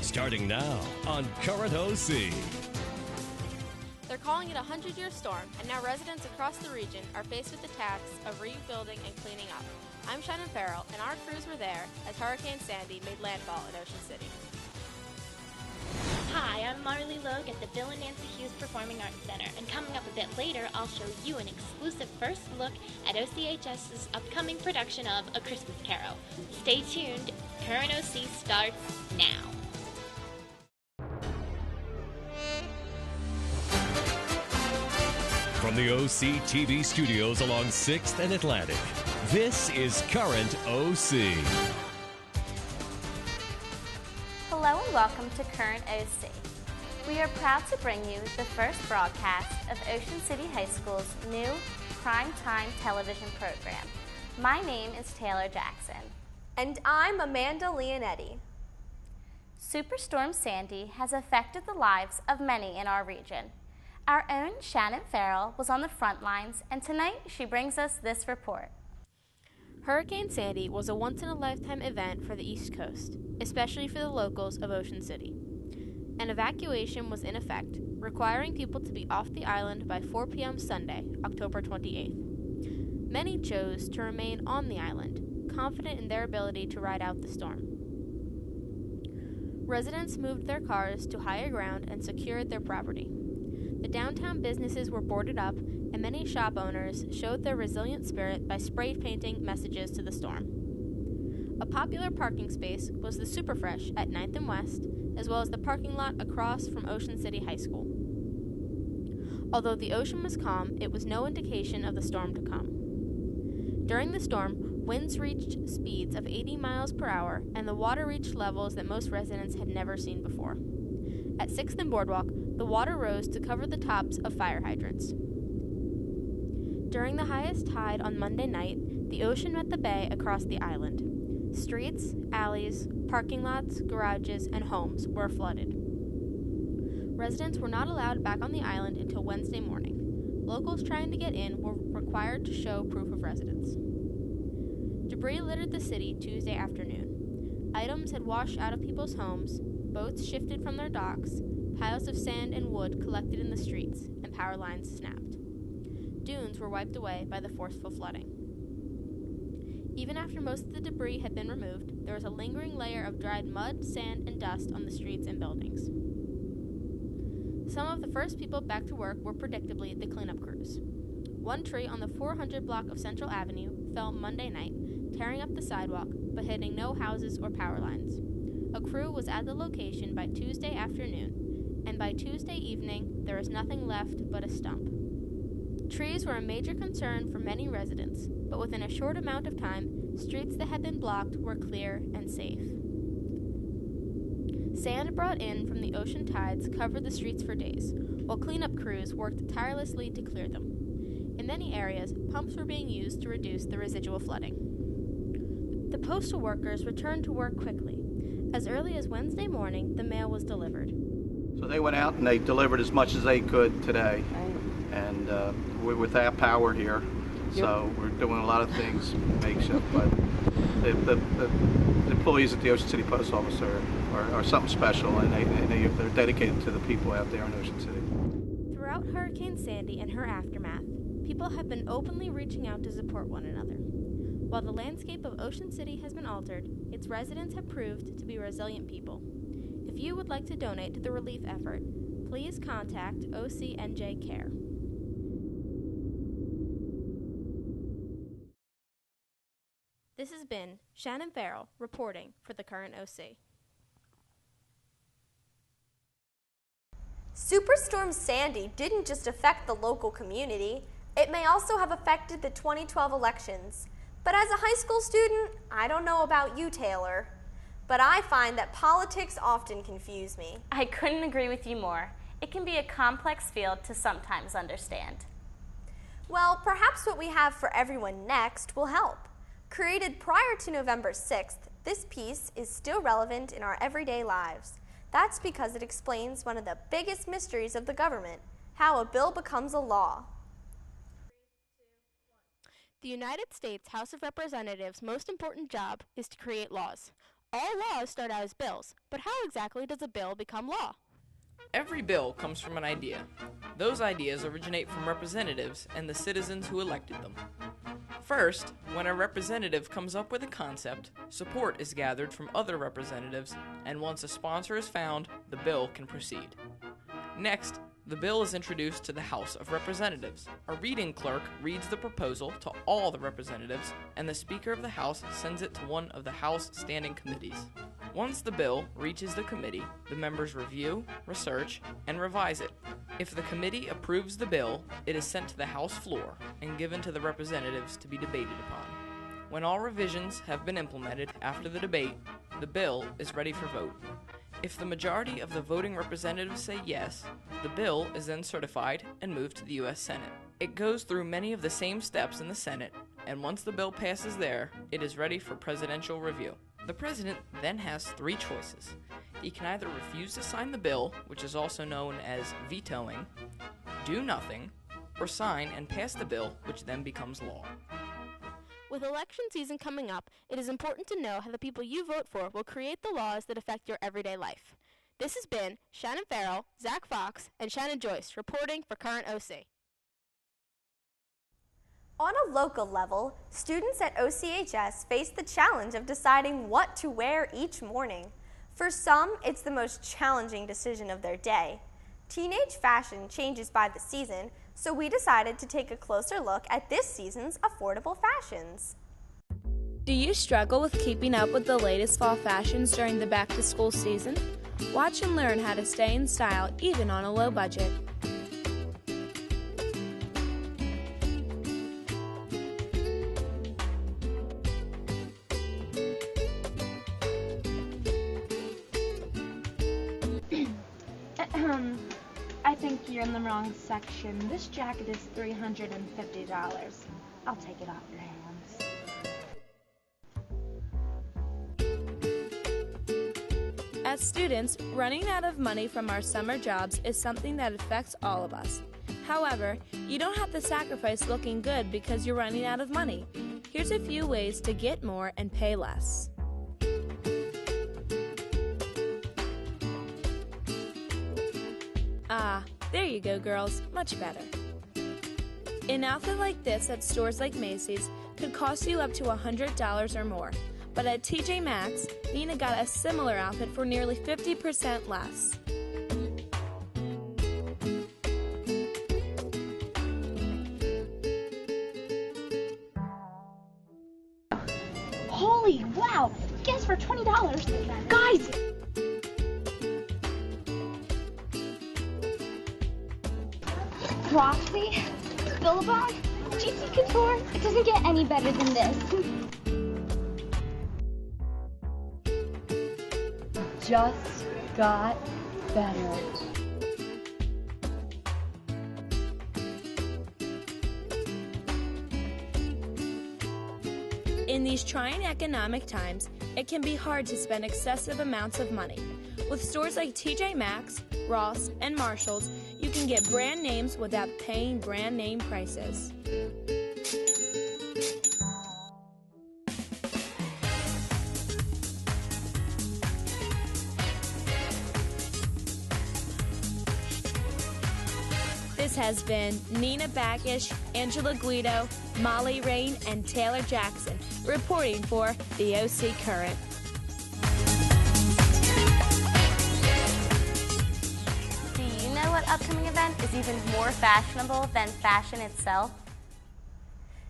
Starting now on Current OC. They're calling it a 100-year storm, and now residents across the region are faced with the task of rebuilding and cleaning up. I'm Shannon Farrell, and our crews were there as Hurricane Sandy made landfall in Ocean City. Hi, I'm Marley Logue at the Bill and Nancy Hughes Performing Arts Center, and coming up a bit later, I'll show you an exclusive first look at OCHS's upcoming production of A Christmas Carol. Stay tuned. Current OC starts now. From the OC TV studios along 6th and Atlantic, this is Current OC. Hello and welcome to Current OC. We are proud to bring you the first broadcast of Ocean City High School's new primetime television program. My name is Taylor Jackson. And I'm Amanda Leonetti. Superstorm Sandy has affected the lives of many in our region. Our own Shannon Farrell was on the front lines, and tonight she brings us this report. Hurricane Sandy was a once-in-a-lifetime event for the East Coast, especially for the locals of Ocean City. An evacuation was in effect, requiring people to be off the island by 4 p.m. Sunday, October 28th. Many chose to remain on the island, confident in their ability to ride out the storm. Residents moved their cars to higher ground and secured their property. The downtown businesses were boarded up, and many shop owners showed their resilient spirit by spray painting messages to the storm. A popular parking space was the Superfresh at 9th and West, as well as the parking lot across from Ocean City High School. Although the ocean was calm, it was no indication of the storm to come. During the storm, winds reached speeds of 80 miles per hour, and the water reached levels that most residents had never seen before. At 6th and Boardwalk, the water rose to cover the tops of fire hydrants. During the highest tide on Monday night, the ocean met the bay across the island. Streets, alleys, parking lots, garages, and homes were flooded. Residents were not allowed back on the island until Wednesday morning. Locals trying to get in were required to show proof of residence. Debris littered the city Tuesday afternoon. Items had washed out of people's homes, boats shifted from their docks, piles of sand and wood collected in the streets, and power lines snapped. Dunes were wiped away by the forceful flooding. Even after most of the debris had been removed, there was a lingering layer of dried mud, sand, and dust on the streets and buildings. Some of the first people back to work were predictably the cleanup crews. One tree on the 400 block of Central Avenue fell Monday night, tearing up the sidewalk, but hitting no houses or power lines. A crew was at the location by Tuesday afternoon, and by Tuesday evening, there was nothing left but a stump. Trees were a major concern for many residents, but within a short amount of time, streets that had been blocked were clear and safe. Sand brought in from the ocean tides covered the streets for days, while cleanup crews worked tirelessly to clear them. In many areas, pumps were being used to reduce the residual flooding. The postal workers returned to work quickly. As early as Wednesday morning, the mail was delivered. So they went out and they delivered as much as they could today. And we're without power here, so we're doing a lot of things makeshift. But the employees at the Ocean City Post Office are something special, and they're dedicated to the people out there in Ocean City. Throughout Hurricane Sandy and her aftermath, people have been openly reaching out to support one another. While the landscape of Ocean City has been altered, its residents have proved to be resilient people. If you would like to donate to the relief effort, please contact OCNJ Care. This has been Shannon Farrell reporting for the Current OC. Superstorm Sandy didn't just affect the local community, it may also have affected the 2012 elections. But as a high school student, I don't know about you, Taylor, but I find that politics often confuse me. I couldn't agree with you more. It can be a complex field to sometimes understand. Well, perhaps what we have for everyone next will help. Created prior to November 6th, this piece is still relevant in our everyday lives. That's because it explains one of the biggest mysteries of the government, how a bill becomes a law. The United States House of Representatives' most important job is to create laws. All laws start out as bills, but how exactly does a bill become law? Every bill comes from an idea. Those ideas originate from representatives and the citizens who elected them. First, when a representative comes up with a concept, support is gathered from other representatives, and once a sponsor is found, the bill can proceed. Next, the bill is introduced to the House of Representatives. A reading clerk reads the proposal to all the representatives, and the Speaker of the House sends it to one of the House standing committees. Once the bill reaches the committee, the members review, research, and revise it. If the committee approves the bill, it is sent to the House floor and given to the representatives to be debated upon. When all revisions have been implemented after the debate, the bill is ready for vote. If the majority of the voting representatives say yes, the bill is then certified and moved to the U.S. Senate. It goes through many of the same steps in the Senate, and once the bill passes there, it is ready for presidential review. The president then has three choices. He can either refuse to sign the bill, which is also known as vetoing, do nothing, or sign and pass the bill, which then becomes law. With election season coming up, it is important to know how the people you vote for will create the laws that affect your everyday life. This has been Shannon Farrell, Zach Fox, and Shannon Joyce reporting for Current OC. On a local level, students at OCHS face the challenge of deciding what to wear each morning. For some, it's the most challenging decision of their day. Teenage fashion changes by the season, so we decided to take a closer look at this season's affordable fashions. Do you struggle with keeping up with the latest fall fashions during the back-to-school season? Watch and learn how to stay in style even on a low budget. I think you're in the wrong section. This jacket is $350. I'll take it off your hands. As students, running out of money from our summer jobs is something that affects all of us. However, you don't have to sacrifice looking good because you're running out of money. Here's a few ways to get more and pay less. Ah, there you go, girls. Much better. An outfit like this at stores like Macy's could cost you up to $100 or more. But at TJ Maxx, Nina got a similar outfit for nearly 50% less. Holy wow! Guess for $20. Guys! Roxy, Billabong, GC Couture, it doesn't get any better than this. Just got better. In these trying economic times, it can be hard to spend excessive amounts of money. With stores like TJ Maxx, Ross, and Marshalls, you can get brand names without paying brand name prices. This has been Nina Backish, Angela Guido, Molly Rain, and Taylor Jackson reporting for the OC Current. Do you know what upcoming event is even more fashionable than fashion itself?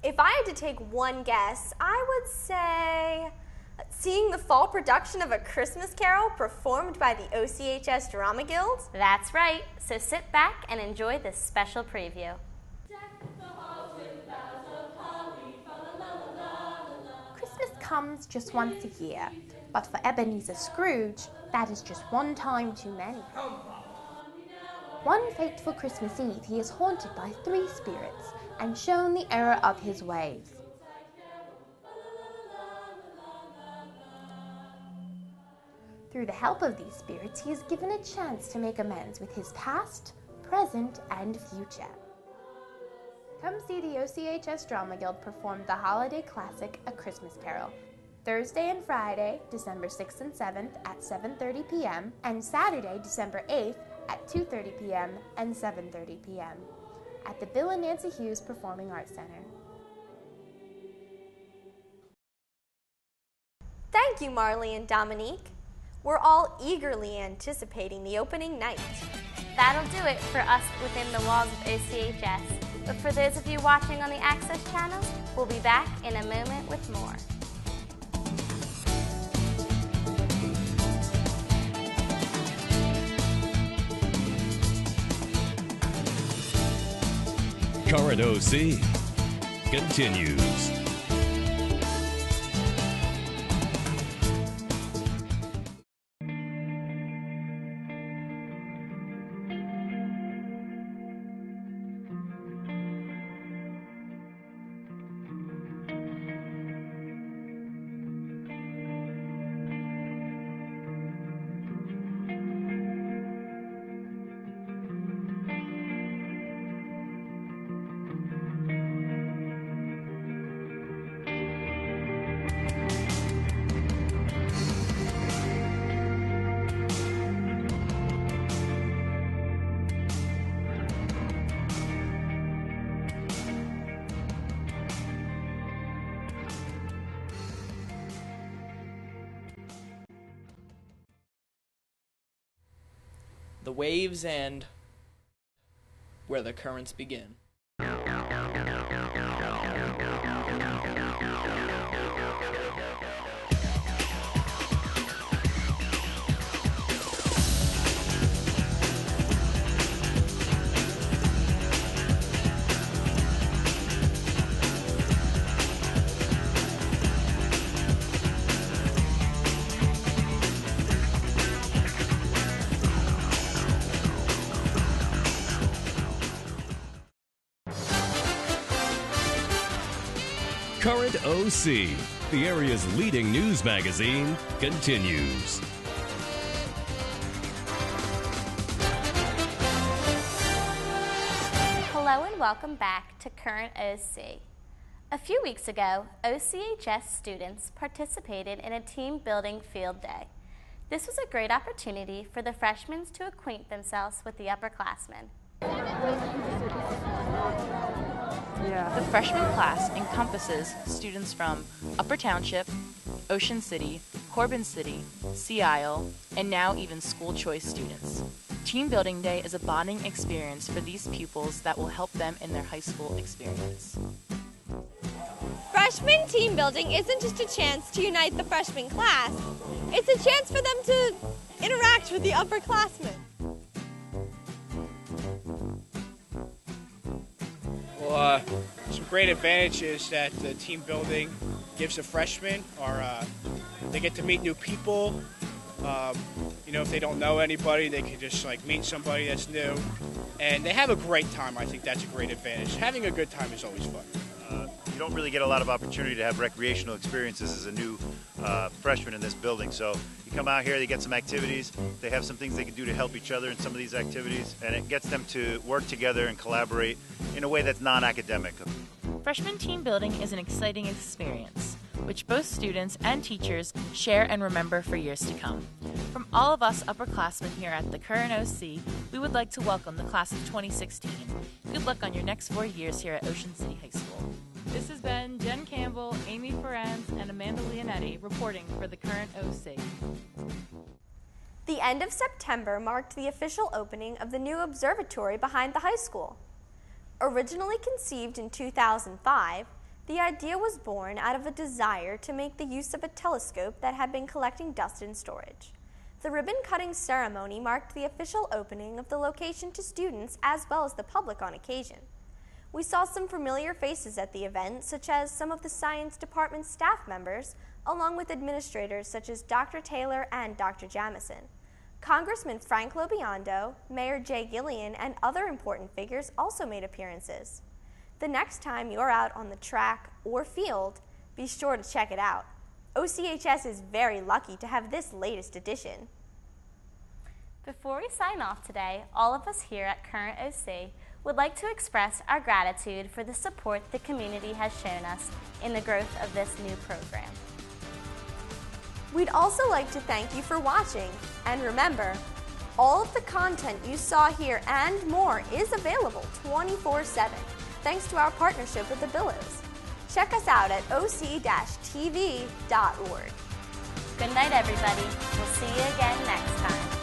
If I had to take one guess, I would say seeing the fall production of A Christmas Carol performed by the OCHS Drama Guild. That's right, so sit back and enjoy this special preview. Christmas comes just once a year, but for Ebenezer Scrooge, that is just one time too many. One fateful Christmas Eve, he is haunted by 3 spirits and shown the error of his ways. Through the help of these spirits, he is given a chance to make amends with his past, present, and future. Come see the OCHS Drama Guild perform the holiday classic, A Christmas Carol. Thursday and Friday, December 6th and 7th at 7:30 p.m. and Saturday, December 8th at 2:30 p.m. and 7:30 p.m. at the Bill and Nancy Hughes Performing Arts Center. Thank you, Marley and Dominique. We're all eagerly anticipating the opening night. That'll do it for us within the walls of OCHS. But for those of you watching on the Access channel, we'll be back in a moment with more. Current OC continues. The waves end where the currents begin. Current OC, the area's leading news magazine, continues. Hello and welcome back to Current OC. A few weeks ago, OCHS students participated in a team building field day. This was a great opportunity for the freshmen to acquaint themselves with the upperclassmen. The freshman class encompasses students from Upper Township, Ocean City, Corbin City, Sea Isle, and now even school choice students. Team Building Day is a bonding experience for these pupils that will help them in their high school experience. Freshman team building isn't just a chance to unite the freshman class. It's a chance for them to interact with the upperclassmen. Well, some great advantages that the team building gives the freshmen are they get to meet new people. If they don't know anybody, they can just meet somebody that's new, and they have a great time. I think that's a great advantage. Having a good time is always fun. You don't really get a lot of opportunity to have recreational experiences as a new freshman in this building. So you come out here, they get some activities, they have some things they can do to help each other in some of these activities, and it gets them to work together and collaborate in a way that's non-academic. Freshman team building is an exciting experience, which both students and teachers share and remember for years to come. From all of us upperclassmen here at the Current OC, we would like to welcome the class of 2016. Good luck on your next 4 years here at Ocean City High School. This has been Jen Campbell, Amy Ferenz, and Amanda Leonetti reporting for the Current OC. The end of September marked the official opening of the new observatory behind the high school. Originally conceived in 2005, the idea was born out of a desire to make the use of a telescope that had been collecting dust in storage. The ribbon-cutting ceremony marked the official opening of the location to students as well as the public on occasion. We saw some familiar faces at the event, such as some of the science department staff members, along with administrators such as Dr. Taylor and Dr. Jamison. Congressman Frank LoBiondo, Mayor Jay Gillian, and other important figures also made appearances. The next time you're out on the track or field, be sure to check it out. OCHS is very lucky to have this latest edition. Before we sign off today, all of us here at Current OC would like to express our gratitude for the support the community has shown us in the growth of this new program. We'd also like to thank you for watching. And remember, all of the content you saw here and more is available 24/7 thanks to our partnership with the Billows. Check us out at oc-tv.org. Good night, everybody. We'll see you again next time.